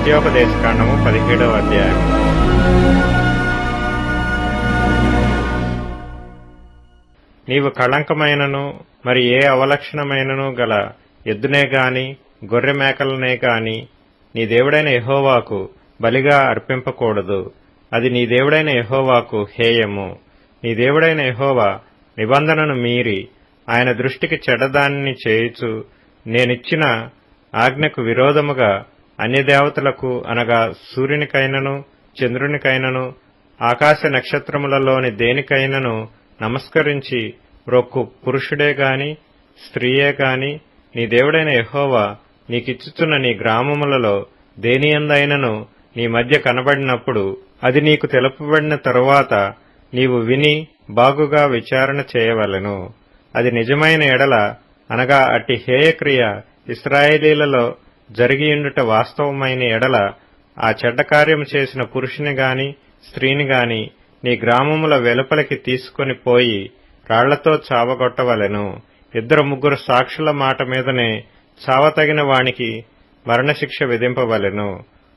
ద్వితీయోపదేశకాండము 17వ అధ్యాయం. నీవు కళంకమైనను మరి ఏ అవలక్షణమైనను గల ఎద్దునే గాని గొర్రె మేకలనే గాని నీ దేవుడైన యెహోవాకు బలిగా అర్పింపకూడదు. అది నీ దేవుడైన యెహోవాకు హేయము. నీ దేవుడైన యెహోవా నిబంధనను మీరి ఆయన దృష్టికి చెడ్డదానిని చేయుచు నేనిచ్చిన ఆజ్ఞకు విరోధముగా అన్యదేవతలకు అనగా సూర్యునికైనను చంద్రునికైనను ఆకాశ నక్షత్రములలోని దేనికైనను నమస్కరించి మ్రొక్కు పురుషుడే గాని స్త్రీయే గాని నీ దేవుడైన యెహోవా నీకిచ్చుచున్న నీ గ్రామములలో దేనియందైనను నీ మధ్య కనబడినప్పుడు అది నీకు తెలుపబడిన తరువాత నీవు విని బాగుగా విచారణ చేయవలెను. అది నిజమైన ఎడల అనగా అట్టి హేయక్రియ ఇశ్రాయేలీలలో జరిగియుండుట వాస్తవమైన ఎడల ఆ చెడ్డ కార్యము చేసిన పురుషుని గాని స్త్రీని గాని నీ గ్రామముల వెలుపలికి తీసుకొని పోయి రాళ్లతో చావగొట్టవలెను. 2-3 సాక్షుల మాట మీదనే చావతగిన వానికి మరణశిక్ష విధింపవలెను.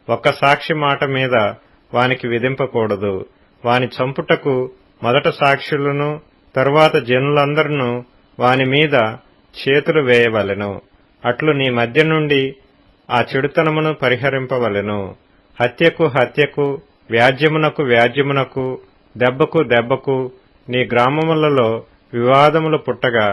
ఒక్క సాక్షి మాట మీద వానికి విధింపకూడదు. వాని చంపుటకు మొదట సాక్షులను తరువాత జనులందరూ వాని మీద చేతులు వేయవలెను. అట్లు నీ మధ్య నుండి ఆ చెడుతనమును పరిహరింపవలెను. హత్యకు హత్యకు, వ్యాజ్యమునకు వ్యాజ్యమునకు, దెబ్బకు దెబ్బకు నీ గ్రామములలో వివాదములు పుట్టగా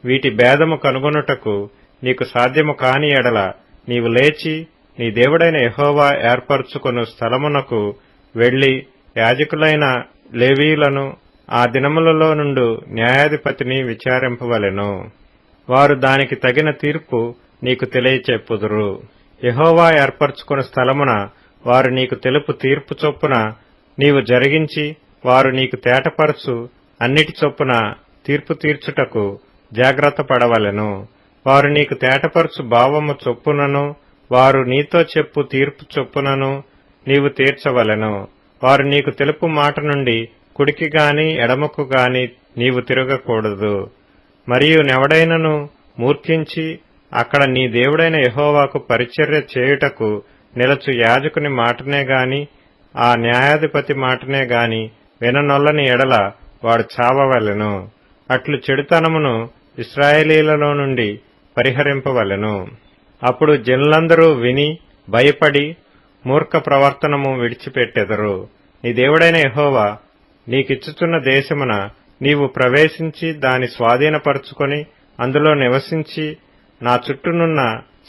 వీటి భేదము కనుగొనుటకు నీకు సాధ్యము కాని ఎడల నీవు లేచి నీ దేవుడైన యెహోవా ఏర్పరచుకొను స్థలమునకు వెళ్లి యాజకులైన లేవీయులను ఆ దినములలో నుండు న్యాయాధిపతిని విచారింపవలెను. వారు దానికి తగిన తీర్పు నీకు తెలియచెప్పుదురు. యెహోవా ఏర్పరచుకున్న స్థలమున వారు నీకు తెలుపు తీర్పు చొప్పున నీవు జరిగించి వారు నీకు తేటపరచు అన్నిటి చొప్పున తీర్పు తీర్చుటకు జాగ్రత్త పడవలెను. వారు నీకు తేటపరచు భావము చొప్పునను వారు నీతో చెప్పు తీర్పు చొప్పునను నీవు తీర్చవలెను. వారు నీకు తెలుపు మాట నుండి కుడికి గాని ఎడమకు గాని నీవు తిరగకూడదు. మరియు నెవడైనను మూర్ఖించి అక్కడ నీ దేవుడైన యెహోవాకు పరిచర్య చేయుటకు నిలచు యాజకుని మాటనే గాని ఆ న్యాయాధిపతి మాటనే గాని విననొల్లని ఎడల వాడు చావవలెను. అట్లు చెడుతనమును ఇశ్రాయేలీలలో నుండి పరిహరింపవలెను. అప్పుడు జనులందరూ విని భయపడి మూర్ఖ ప్రవర్తనము విడిచిపెట్టెదరు. నీ దేవుడైన యెహోవా నీకిచ్చుచున్న దేశమున నీవు ప్రవేశించి దాని స్వాధీనపరుచుకొని అందులో నివసించి నా చుట్టూనున్న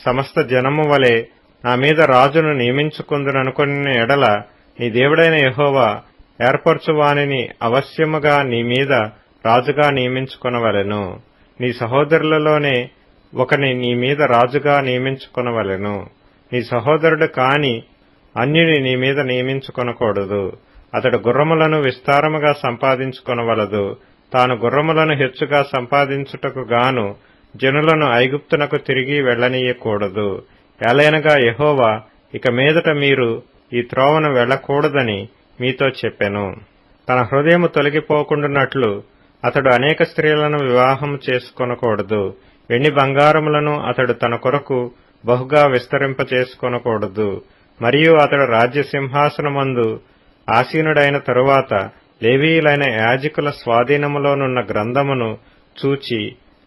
సమస్త జనము వలె నా మీద రాజును నియమించుకుందుననుకొనిన ఎడల నీ దేవుడైన యెహోవా ఏర్పరచువానిని అవశ్యముగా నీ మీద రాజుగా నియమించుకొనవలెను. నీ సహోదరులలోనే ఒకని నీ మీద రాజుగా నియమించుకొనవలెను. నీ సహోదరుడు కాని అన్యుని నీ మీద నియమించుకొనకూడదు. అతడు గుర్రములను విస్తారముగా సంపాదించుకొనవలదు. తాను గుర్రములను హెచ్చుగా సంపాదించుటకు గాను జనులను ఐగుప్తునకు తిరిగి వెళ్లనీయకూడదు. ఏలైనగా యెహోవా ఇక మీదట మీరు ఈ త్రోవను వెళ్లకూడదని మీతో చెప్పెను. తన హృదయము తొలగిపోకుండునట్లు అతడు అనేక స్త్రీలను వివాహం చేసుకొనకూడదు. వెండి బంగారములను అతడు తన కొరకు బహుగా విస్తరింపచేసుకొనకూడదు. మరియు అతడు రాజ్యసింహాసనమందు ఆసీనుడైన తరువాత లేవీయులైన యాజకుల స్వాధీనములోనున్న గ్రంథమును చూచి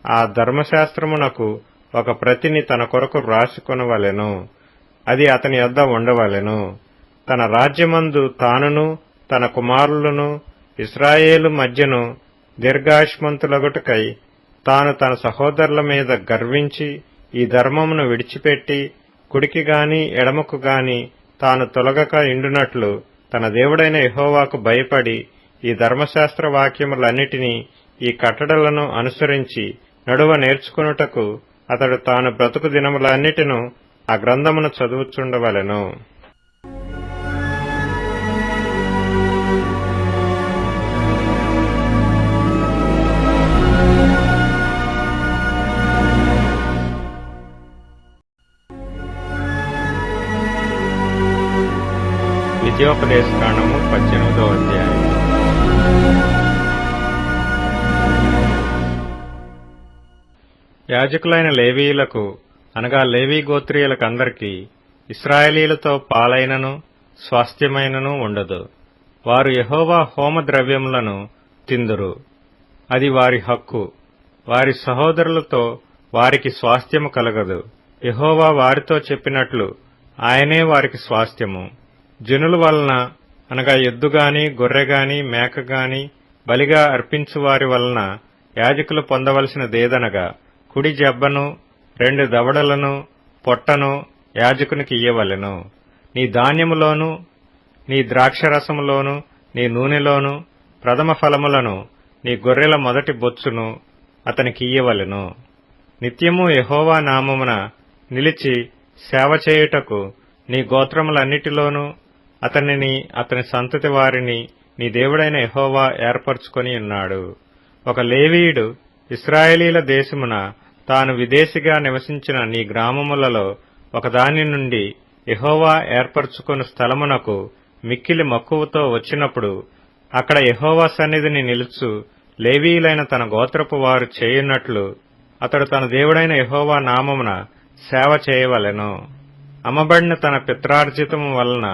ఆ ధర్మశాస్త్రమునకు ఒక ప్రతిని తన కొరకు వ్రాసుకొనవలెను. అది అతని యొద్ద ఉండవలెను. తన రాజ్యమందు తానును తన కుమారులను ఇశ్రాయేలు మధ్యను దీర్ఘాయుష్మంతులగుటకై తాను తన సహోదరుల మీద గర్వించి ఈ ధర్మమును విడిచిపెట్టి కుడికి గాని ఎడమకు గాని తాను తొలగక ఇండునట్లు తన దేవుడైన యెహోవాకు భయపడి ఈ ధర్మశాస్త్ర వాక్యములన్నిటినీ ఈ కట్టడలను అనుసరించి నడువ నేర్చుకొనుటకు అతడు తాను బ్రతుకు దినములన్నిటిను ఆ గ్రంథమును చదువుచుండవలెను. ద్వితీయోపదేశకాండము 18వ అధ్యాయం. యాజకులైన లేవీయులకు అనగా లేవీ గోత్రీయులకందరికీ ఇశ్రాయేలీలతో పాలైనను స్వాస్థ్యమైనను ఉండదు. వారు యెహోవా హోమద్రవ్యములను తిందురు, అది వారి హక్కు. వారి సహోదరులతో వారికి స్వాస్థ్యము కలగదు. యెహోవా వారితో చెప్పినట్లు ఆయనే వారికి స్వాస్థ్యము. జనుల వలన అనగా ఎద్దుగాని గొర్రెగాని మేకగాని బలిగా అర్పించువారి వలన యాజకులు పొందవలసినదేదనగా కుడి జబ్బను 2 దవడలను పొట్టను యాజకునికి ఇయ్యవలెను. నీ ధాన్యములోను నీ ద్రాక్షరసములోను నీ నూనెలోను ప్రథమ ఫలములను నీ గొర్రెల మొదటి బొచ్చును అతనికి ఇయ్యవలెను. నిత్యము యెహోవా నామమున నిలిచి సేవ చేయుటకు నీ గోత్రములన్నిటిలోనూ అతనిని అతని సంతతి వారిని నీ దేవుడైన యెహోవా ఏర్పరచుకొని ఉన్నాడు. ఒక లేవీయుడు ఇశ్రాయేలీల దేశమున తాను విదేశిగా నివసించిన నీ గ్రామములలో ఒకదాని నుండి యెహోవా ఏర్పరచుకొను స్థలమునకు మిక్కిలి మక్కువతో వచ్చినప్పుడు అక్కడ యెహోవా సన్నిధిని నిలుచు లేవీయులైన తన గోత్రపు వారు చేయున్నట్లు అతడు తన దేవుడైన యెహోవా నామమున సేవ చేయవలెను. అమ్మబడిన తన పిత్రార్జితము వలన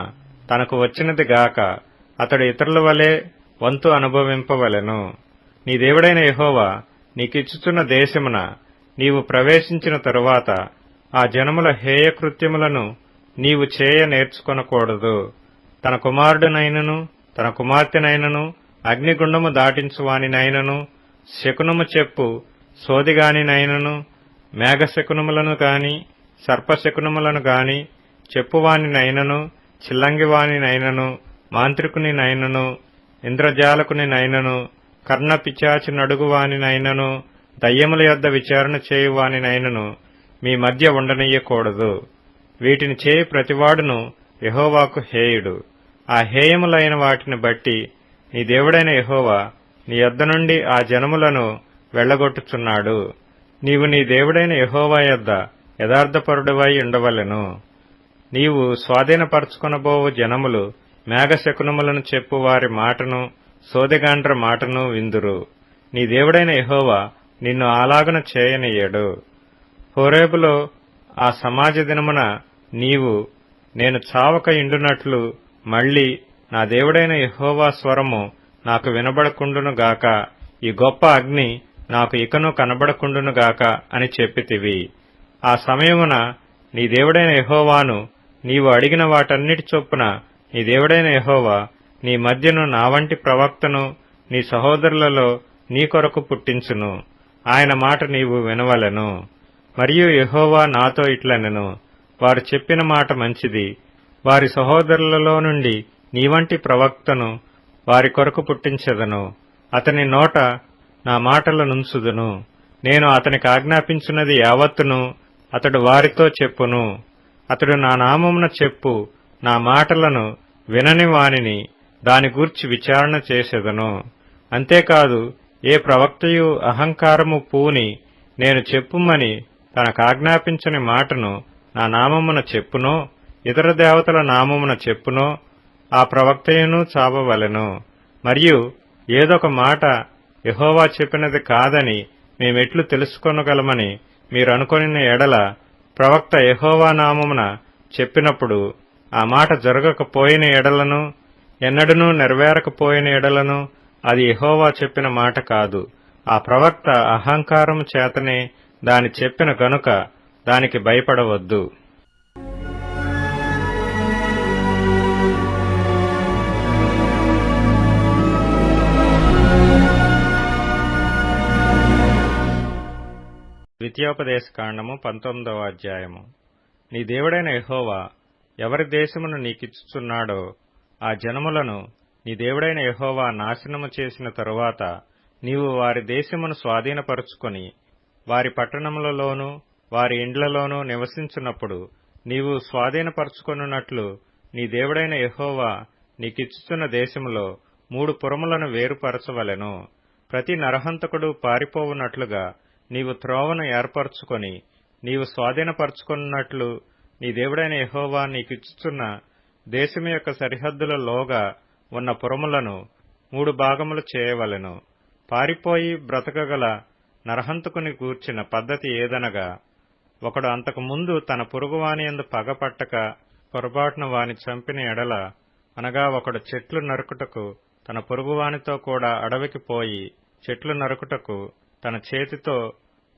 తనకు వచ్చినది గాక అతడు ఇతరుల వలె వంతు అనుభవింపవలెను. నీ దేవుడైన యెహోవా నీకిచ్చుచున్న దేశమున నీవు ప్రవేశించిన తరువాత ఆ జనముల హేయకృత్యములను నీవు చేయ నేర్చుకొనకూడదు. తన కుమారుడునైనను తన కుమార్తెనైనను అగ్నిగుండము దాటించువానినైనను శకునము చెప్పు సోదిగానినైనను మేఘశకునములను గాని సర్పశకునములను గాని చెప్పువానినైనను చిల్లంగివానినైనను మాంత్రికునినైనను ఇంద్రజాలకునినైనను కర్ణపిచాచి నడుగువానినైనను దయ్యముల యొద్ద విచారణ చేయువానినైనను మీ మధ్య ఉండనీయకూడదు. వీటిని చేయి ప్రతివాడును యెహోవాకు హేయుడు. ఆ హేయములైన వాటిని బట్టి నీ దేవుడైన యెహోవా నీ యొద్ద నుండి ఆ జనములను వెళ్లగొట్టుచున్నాడు. నీవు నీ దేవుడైన యెహోవా యొద్ద యథార్థపరుడవై ఉండవలెను. నీవు స్వాధీనపరచుకొనబోవు జనములు మేఘశకునములను చెప్పు వారి మాటను సోదెగాండ్ర మాటను విందురు. నీ దేవుడైన యెహోవా నిన్ను అలాగున చేయనీయడు. హోరేబులో ఆ సమాజ దినమున నీవు నేను చావక ఇండునట్లు మళ్లీ నా దేవుడైన యెహోవా స్వరము నాకు వినబడకుండునుగాక, ఈ గొప్ప అగ్ని నాకు ఇకను కనబడకుండునుగాక అని చెప్పితివి. ఆ సమయమున నీ దేవుడైన యెహోవాను నీవు అడిగిన వాటన్నిటి చొప్పున నీ దేవుడైన యెహోవా నీ మధ్యను నా వంటి ప్రవక్తను నీ సహోదరులలో నీ కొరకు పుట్టించును. ఆయన మాట నీవు వినవలెను. మరియు యెహోవా నాతో ఇట్లనెను, వారు చెప్పిన మాట మంచిది. వారి సహోదరులలో నుండి నీ వంటి ప్రవక్తను వారి కొరకు పుట్టించెదను. అతని నోట నా మాటలనుంచుదును. నేను అతనికి ఆజ్ఞాపించున్నది యావత్తును అతడు వారితో చెప్పును. అతడు నా నామమున చెప్పు నా మాటలను వినని వానిని దాని గూర్చి విచారణ చేసెదను. అంతేకాదు ఏ ప్రవక్తయు అహంకారము పూని నేను చెప్పుమని తనకాజ్ఞాపించని మాటను నా నామమున చెప్పునో ఇతర దేవతల నామమున చెప్పునో ఆ ప్రవక్తయును చావవలెను. మరియు ఏదొక మాట యెహోవా చెప్పినది కాదని మేమెట్లు తెలుసుకొనగలమని మీరనుకొనిన ఎడల ప్రవక్త యెహోవా నామమున చెప్పినప్పుడు ఆ మాట జరగకపోయిన ఎడలను ఎన్నడూనూ నెరవేరకపోయిన ఎడలను అది యెహోవా చెప్పిన మాట కాదు. ఆ ప్రవక్త అహంకారము చేతనే దాని చెప్పిన గనుక దానికి భయపడవద్దు. ద్వితీయోపదేశకాండము 19వ అధ్యాయము. నీ దేవుడైన యెహోవా ఎవరి దేశమును నీకిచ్చుచున్నాడో ఆ జనములను నీ దేవుడైన యెహోవా నాశనము చేసిన తరువాత నీవు వారి దేశమును స్వాధీనపరుచుకొని వారి పట్టణములలోనూ వారి ఇండ్లలోనూ నివసించున్నప్పుడు నీవు స్వాధీనపరుచుకొనున్నట్లు నీ దేవుడైన యెహోవా నీకిచ్చుచున్న దేశములో 3 పురములను వేరుపరచవలెను. ప్రతి నరహంతకుడు పారిపోవునట్లుగా నీవు త్రోవను ఏర్పరచుకొని నీవు స్వాధీనపరుచుకున్నట్లు నీ దేవుడైన యెహోవా నీకిచ్చుచున్న దేశము యొక్క సరిహద్దులలోగా ఉన్న పురములను 3 భాగములు చేయవలెను. పారిపోయి బ్రతకగల నరహంతకుని గూర్చిన పద్ధతి ఏదనగా, ఒకడు అంతకు ముందు తన పొరుగువాని యందు పగపట్టక పొరపాటున వాని చంపిన ఎడల, అనగా ఒకడు చెట్లు నరుకుటకు తన పొరుగువానితో కూడా అడవికి పోయి చెట్లు నరుకుటకు తన చేతితో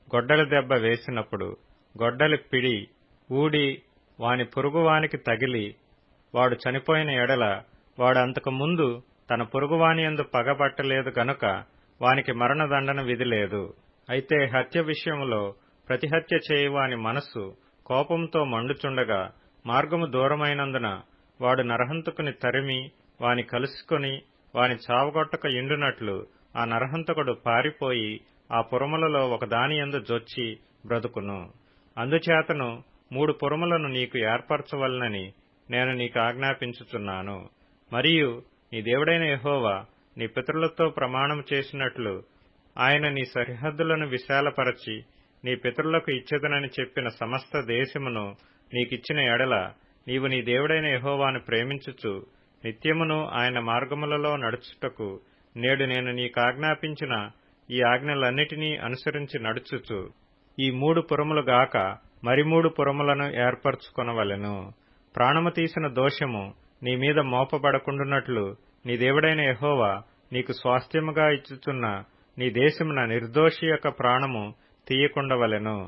గొడ్డలి దెబ్బ వేసినప్పుడు గొడ్డలి పిడి ఊడి వాని పొరుగువానికి తగిలి వాడు చనిపోయిన ఎడల, వాడు అంతకు ముందు తన పొరుగువానియందు పగబట్టలేదు గనుక వానికి మరణదండన విధి లేదు. అయితే హత్య విషయంలో ప్రతిహత్య చేయువాని మనస్సు కోపంతో మండుచుండగా మార్గము దూరమైనందున వాడు నరహంతకుని తరిమి వాని కలుసుకొని వాని చావగొట్టక ఇండునట్లు ఆ నరహంతకుడు పారిపోయి ఆ పురములలో ఒకదానియందు జొచ్చి బ్రతుకును. అందుచేతను 3 పురములను నీకు ఏర్పరచవలనని నేను నీకు ఆజ్ఞాపించుచున్నాను. మరియు నీ దేవుడైన యెహోవా నీ పితరులతో ప్రమాణం చేసినట్లు ఆయన నీ సరిహద్దులను విశాలపరచి నీ పితరులకు ఇచ్చేదనని చెప్పిన సమస్త దేశమును నీకిచ్చిన ఎడల, నీవు నీ దేవుడైన యెహోవాను ప్రేమించుచు నిత్యమును ఆయన మార్గములలో నడుచుటకు నేడు నేను నీకాజ్ఞాపించిన ఈ ఆజ్ఞలన్నిటినీ అనుసరించి నడుచుచు ఈ 3 పురములు గాక మరి 3 పురములను ఏర్పరచుకొనవలెను. ప్రాణము తీసిన దోషము నీ మీద మోపబడకుండునట్లు నీ దేవుడైన యెహోవా నీకు స్వాస్థ్యముగా ఇచ్చుచున్న నీ దేశమున నిర్దోషి యొక్క ప్రాణము తీయకుండవలెను.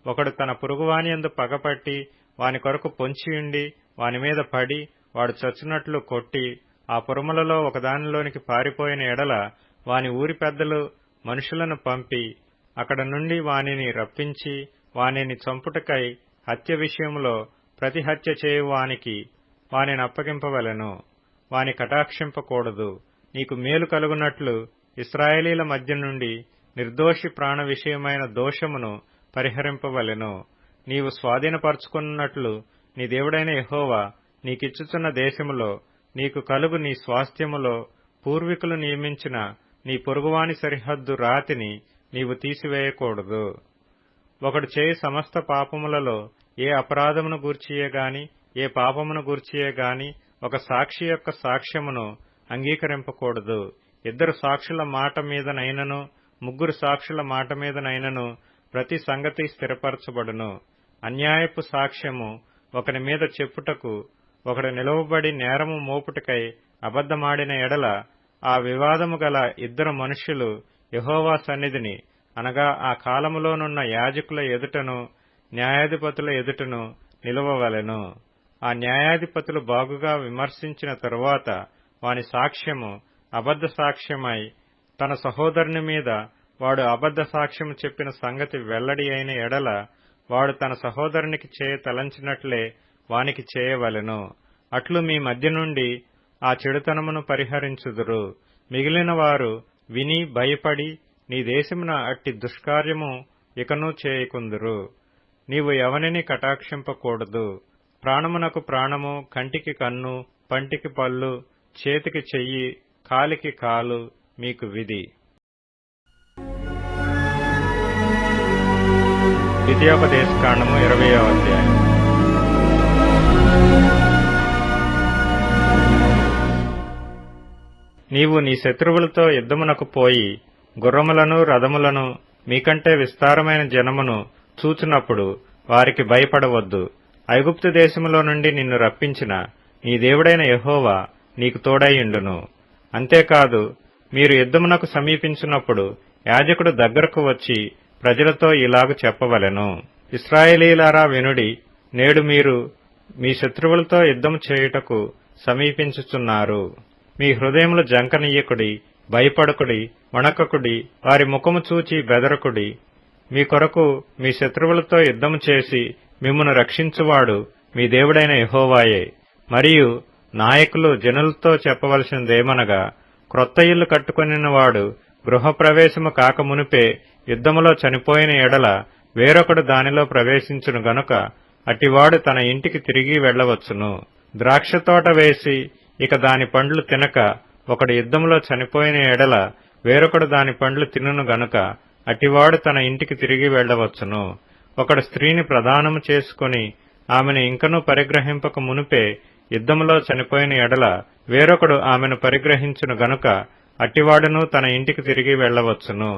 ఒకడు తన పొరుగువానియందు పగపట్టి వాని కొరకు పొంచియుండి వాని మీద పడి వాడు చచ్చినట్లు కొట్టి ఆ పురములలో ఒకదానిలోనికి పారిపోయిన ఎడల, వాని ఊరి పెద్దలు మనుషులను పంపి అక్కడ నుండి వానిని రప్పించి వానిని చంపుటకై హత్య విషయంలో ప్రతిహత్య చేయువానికి వానిని అప్పగింపవలెను. వాని కటాక్షింపకూడదు. నీకు మేలు కలుగునట్లు ఇశ్రాయేలీల మధ్య నుండి నిర్దోషి ప్రాణ విషయమైన దోషమును పరిహరింపవలెను. నీవు స్వాధీనపరచుకున్నట్లు నీ దేవుడైన యెహోవా నీకిచ్చుచున్న దేశములో నీకు కలుగు నీ స్వాస్థ్యములో పూర్వీకులు నియమించిన నీ పొరుగువాని సరిహద్దు రాతిని నీవు తీసివేయకూడదు. ఒకడు చేయి సమస్త పాపములలో ఏ అపరాధమును గూర్చియే గాని ఏ పాపమును గూర్చియే గాని ఒక సాక్షి యొక్క సాక్ష్యమును అంగీకరింపకూడదు. 2 సాక్షుల మాట మీదనైనను 3 సాక్షుల మాట మీదనైనను ప్రతి సంగతి స్థిరపరచబడును. అన్యాయపు సాక్ష్యము ఒకని మీద చెప్పుటకు ఒకడు నిలువబడి నేరము మోపుటకై అబద్ధమాడిన ఎడల, ఆ వివాదము గల 2 మనుష్యులు యెహోవా సన్నిధిని, అనగా ఆ కాలములోనున్న యాజకుల ఎదుటను న్యాయాధిపతుల ఎదుటను నిలువవలెను. ఆ న్యాయాధిపతులు బాగుగా విమర్శించిన తరువాత వాని సాక్ష్యము అబద్ధ సాక్ష్యమై తన సహోదరుని మీద వాడు అబద్ధ సాక్ష్యము చెప్పిన సంగతి వెల్లడి అయిన ఎడల, వాడు తన సహోదరునికి చేయ తలంచినట్లే వానికి చేయవలెను. అట్లు మీ మధ్య నుండి ఆ చెడుతనమును పరిహరించుదురు. మిగిలిన వారు విని భయపడి నీ దేశమున అట్టి దుష్కార్యము ఇకనూ చేయకుందురు. నీవు ఎవనిని కటాక్షింపకూడదు. ప్రాణమునకు ప్రాణము, కంటికి కన్ను, పంటికి పళ్ళు, చేతికి చెయ్యి, కాలికి కాలు మీకు విధి. ద్వితీయోపదేశకాండము 20వ అధ్యాయం. నీవు నీ శత్రువులతో యుద్ధమునకు పోయి గుర్రములను రథములను మీకంటే విస్తారమైన జనమును చూచినప్పుడు వారికి భయపడవద్దు. ఐగుప్తు దేశములో నుండి నిన్ను రప్పించిన నీ దేవుడైన యెహోవా నీకు తోడైయుండును. అంతేకాదు, మీరు యుద్ధమునకు సమీపించినప్పుడు యాజకుడు దగ్గరకు వచ్చి ప్రజలతో ఇలాగు చెప్పవలెను. ఇశ్రాయేలీయులారా వినుడి, నేడు మీరు మీ శత్రువులతో యుద్ధము చేయుటకు సమీపించుచున్నారు. మీ హృదయములు జంకనీయకుడి, భయపడకుడి, వణకకుడి, వారి ముఖము చూచి బెదరకుడి. మీ కొరకు మీ శత్రువులతో యుద్ధము చేసి మిమ్మును రక్షించువాడు మీ దేవుడైన యెహోవాయే. మరియు నాయకులు జనులతో చెప్పవలసినదేమనగా, క్రొత్త ఇల్లు కట్టుకొనినవాడు గృహప్రవేశము కాకమునిపే యుద్ధములో చనిపోయిన ఎడల వేరొకడు దానిలో ప్రవేశించును గనుక అట్టివాడు తన ఇంటికి తిరిగి వెళ్లవచ్చును. ద్రాక్షతోట వేసి ఇక దాని పండ్లు తినక ఒకడు యుద్ధములో చనిపోయిన ఎడల వేరొకడు దాని పండ్లు తినును గనుక అట్టివాడు తన ఇంటికి తిరిగి వెళ్లవచ్చును. ఒకడు స్త్రీని ప్రదానము చేసుకుని ఆమెను ఇంకనూ పరిగ్రహింపక మునిపే యుద్ధములో చనిపోయిన ఎడల వేరొకడు ఆమెను పరిగ్రహించును గనుక అట్టివాడును తన ఇంటికి తిరిగి వెళ్లవచ్చును.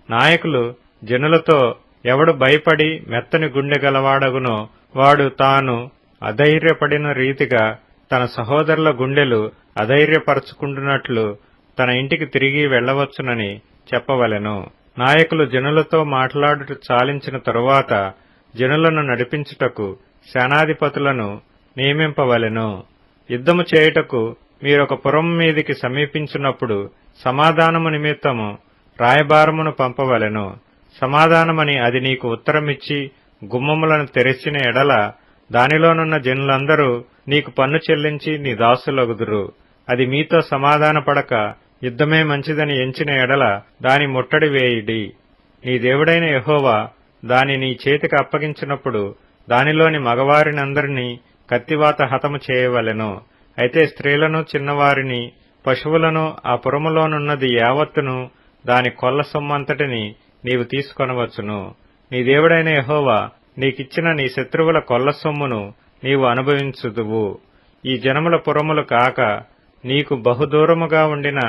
నాయకులు జనులతో, ఎవడు భయపడి మెత్తని గుండె గలవాడగునో వాడు తాను అధైర్యపడిన రీతిగా తన సహోదరుల గుండెలు అధైర్యపరచుకుంటున్నట్లు తన ఇంటికి తిరిగి వెళ్లవచ్చునని చెప్పవలెను. నాయకులు జనులతో మాట్లాడుట చాలించిన తరువాత జనులను నడిపించుటకు సేనాధిపతులను నియమింపవలెను. యుద్ధము చేయుటకు మీరొక పురము మీదికి సమీపించినప్పుడు సమాధానము నిమిత్తము రాయబారమును పంపవలెను. సమాధానమని అది నీకు ఉత్తరమిచ్చి గుమ్మములను తెరిచిన ఎడల దానిలోనున్న జనులందరూ నీకు పన్ను చెల్లించి నీ దాసులగుదురు. అది మీతో సమాధానపడక యుద్ధమే మంచిదని ఎంచిన ఎడల దాని ముట్టడి వేయుడి. నీ దేవుడైన యెహోవా దాని నీ చేతికి అప్పగించినప్పుడు దానిలోని మగవారినందరినీ కత్తివాత హతము చేయవలెను. అయితే స్త్రీలను, చిన్నవారిని, పశువులను, ఆ పురములోనున్నది యావత్తును, దాని కొల్ల సొమ్మంతటిని నీవు తీసుకొనవచ్చును. నీ దేవుడైన యెహోవా నీకిచ్చిన నీ శత్రువుల కొల్ల సొమ్మును నీవు అనుభవించుదువు. ఈ జనముల పురములు కాక నీకు బహుదూరముగా ఉండిన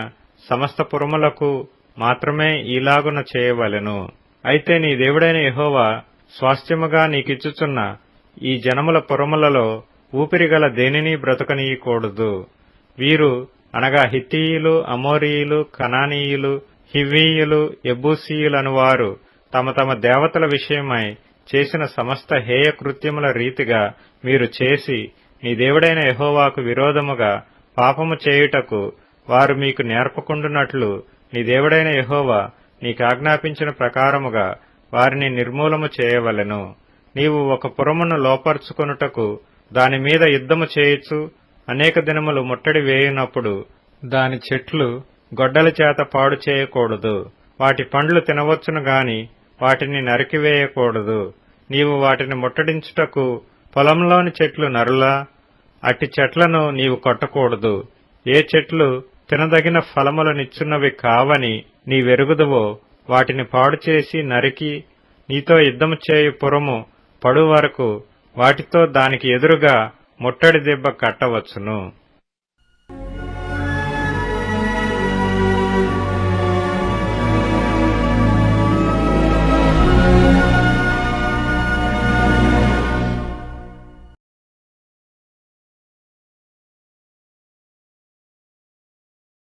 సమస్త పురములకు మాత్రమే ఈలాగున చేయవలెను. అయితే నీ దేవుడైన యెహోవా స్వాస్థ్యముగా నీకిచ్చుచున్న ఈ జనముల పురములలో ఊపిరిగల దేనినీ బ్రతకనీయకూడదు. వీరు అనగా హిత్తీయులు, అమోరీయులు, కనానీయులు, హివ్వీయులు, యెబూసీయులను వారు తమ తమ దేవతల విషయమై చేసిన సమస్త హేయ కృత్యముల రీతిగా మీరు చేసి నీ దేవుడైన యెహోవాకు విరోధముగా పాపము చేయుటకు వారు మీకు నేర్పకుండునట్లు నీ దేవుడైన యెహోవా నీకాజ్ఞాపించిన ప్రకారముగా వారిని నిర్మూలము చేయవలెను. నీవు ఒక పురమును లోపర్చుకొనుటకు దానిమీద యుద్ధము చేయుచు అనేక దినములు ముట్టడి వేయునప్పుడు దాని చెట్లు గొడ్డలి చేత పాడు చేయకూడదు. వాటి పండ్లు తినవచ్చును గాని వాటిని నరికివేయకూడదు. నీవు వాటిని ముట్టడించుటకు పొలంలోని చెట్లు నరులా, అట్టి చెట్లను నీవు కొట్టకూడదు. ఏ చెట్లు తినదగిన ఫలములనిచ్చున్నవి కావని నీవెరుగుదువో వాటిని పాడుచేసి నరికి నీతో యుద్ధము చేయు పురము పడు వరకు వాటితో దానికి ఎదురుగా ముట్టడి దెబ్బ కట్టవచ్చును.